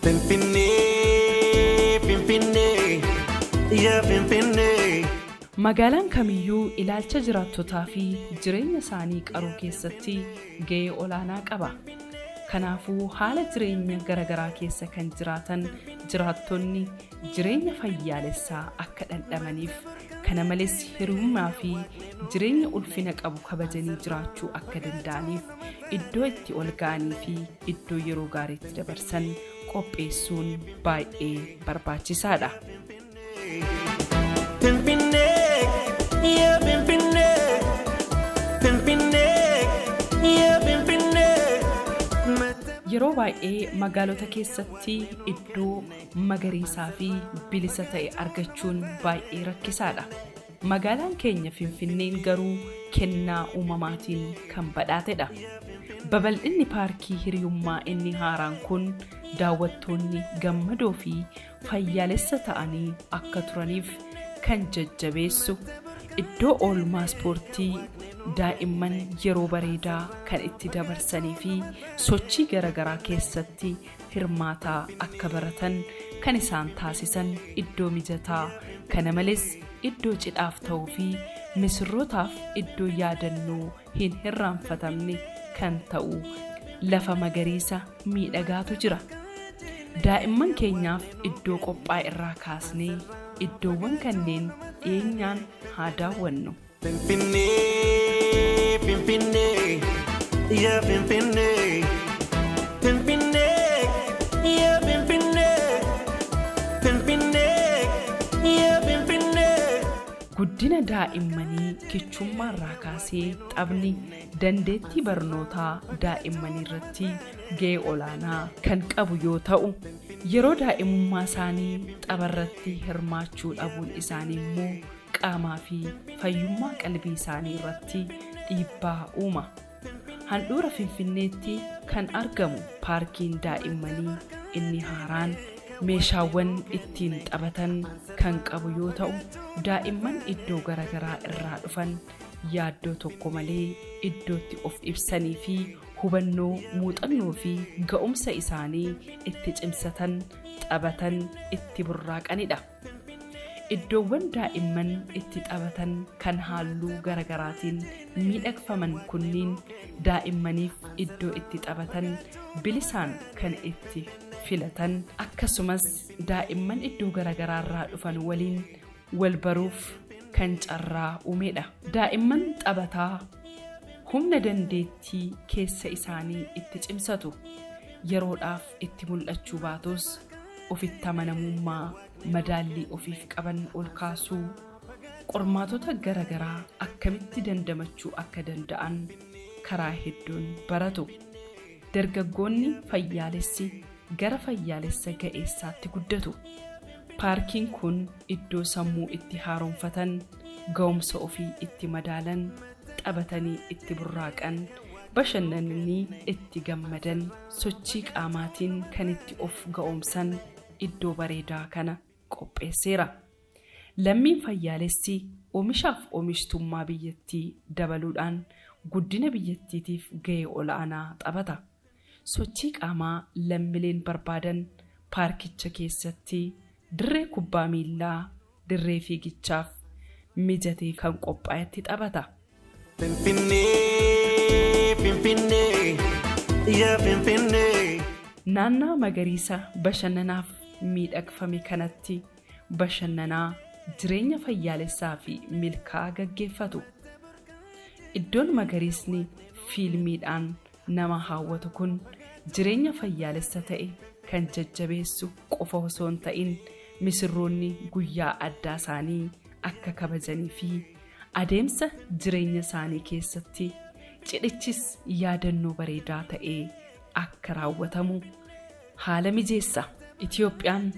Finfinnee, Finfinnee, yaa Finfinnee. Magaalaan kamiyyuu ilaalcha jiraattotaa fi jireenya isaanii qaruu keessatti gahee olaanaa qaba. Kanaafuu haala jireenya garaagaraa keessa kan jiraatan jiraattonni jireenya fayyaalessaa akka dhandhamaniif kana malees hiriyummaa fi jireenya ulfina qabu kabajanii jiraachuu akka danda'aniif iddoo itti ol ga'anii fi iddoo yeroo gaariitti dabarsan qopheessuun baay'ee barbaachisaadha. Yeroo baay'ee magaalota keessatti iddoo magariisaa fi bilisa ta'e argachuun baay'ee rakkisaadha. Magaalaan keenya Finfinneen garuu kennaa uumamaatiin kan badhaatedha. Babal'inni paarkii hiriyummaa inni haaraan kun daawwattoonni gammadoo fi fayyaalessa ta'anii akka turaniif kan jajjabeessu iddoo oolmaa ispoortii daa'imman yeroo bareedaa kan itti dabarsanii fi sochii garaagaraa keessatti hirmaataa akka baratan kan isaan taasisan iddoo mijataa kana malees iddoo cidhaaf ta'uu fi misirrootaaf iddoo yaadannoo hin hirraanfatamne kan ta'u lafa magariisa miidhagaatu jira. Daa'imman keenyaaf iddoo qophaa'e irraa kaasnee iddoowwan kanneen dhiyeenyaan haa daawwannu. Finfinnee, Finfinnee, yaa Finfinnee. Finfinnee, yaa Finfinnee. Finfinnee, yaa Finfinnee. Guddina daa'immanii kichummaarraa kaasee taphni dandeettii barnootaa daa'immanii irratti gahee olaanaa kan qabu yoo ta'u, yeroo daa'imummaa isaanii tapharratti hirmaachuu dhabuun isaanii immoo qaamaa fi fayyummaa qalbii isaanii irratti dhiibbaa uuma. Handhuura Finfinneetti kan argamu paarkiin daa'immanii inni haaraan meeshaawwan ittiin taphatan kan qabu yoo ta'u, daa'imman iddoo garaagaraa irraa dhufan yaaddoo tokko malee iddootti of ibsanii fi hubannoo, muuxannoo fi ga'umsa isaanii itti cimsatan, taphatan, itti burraaqanidha. Iddoowwan daa'imman itti taphatan kan halluu garaagaraatiin miidhagfaman kunniin daa'immaniif iddoo itti taphatan bilisaan kan itti filatan akkasumas daa'imman iddoo garaagaraarraa dhufan waliin wal baruuf kan carraa uumedha. Daa'imman taphataa humna dandeettii keessa isaanii itti cimsatu yeroodhaaf itti mul'achuu baatus ofitti amanamummaa madaallii ofiif qaban ol kaasuu qormaatota garaagaraa akkamitti dandamachuu akka danda'an karaa hedduun baratu. Dargaggoonni fayyaalessi gara fayyaalessa ga'eessaatti guddatu. Paarkiin kun iddoo sammuu itti haaromfatan, ga'umsa ofii itti madaalan, taphatanii itti burraaqan, bashannananii itti gammadan, sochii qaamaatiin kan itti of ga'umsan iddoo bareedaa kana qopheesseera. Lammiin fayyaalessi oomishaaf oomishtummaa biyyattii dabaluudhaan guddina biyyattiitiif gahee olaanaa taphata. Sochii qaamaa lammiileen barbaadan paarkicha keessatti dirree kubbaa miilaa, dirree fiigichaaf mijatee kan qophaa'etti taphata. Finfinnee, Finfinnee, yaa Finfinnee. Naannaa magariisa bashannanaaf miidhagfame kanatti bashannanaa jireenya fayyaalessaa fi milkaa'aa gaggeeffatu. Iddoon magariisni fiilmiidhaan nama hawwatu kun jireenya fayyaalessa ta'e kan jajjabeessu qofa osoo hin ta'in misirroonni guyyaa addaa isaanii akka kabajanii fi adeemsa jireenya isaanii keessatti cidhichis yaadannoo bareedaa ta'ee akka raawwatamu haala mijeessa. Itiyoophiyaan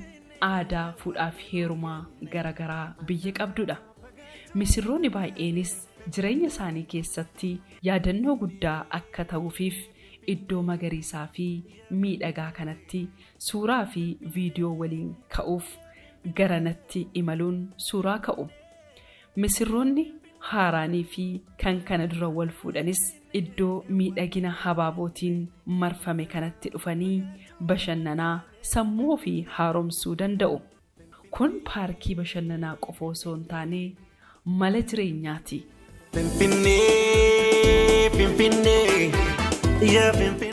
aadaa fuudhaa fi heerumaa garaagaraa biyya qabdudha. Misirroonni baay'eenis jireenya isaanii keessatti yaadannoo guddaa akka ta'uufiif iddoo magariisaa fi miidhagaa kanatti suuraa fi viidiyoo waliin ka'uuf garanatti imaluun suuraa ka'u. Misirroonni haaraanii fi kan kana dura wal fuudhanis iddoo miidhagina habaabootiin marfame kanatti dhufanii bashannanaa sammuu fi haaromsuu danda'u. Kun paarkii bashannanaa qofa osoo hin taane mala jireenyaati. Finfinnee, Finfinnee, yaa Finfinnee.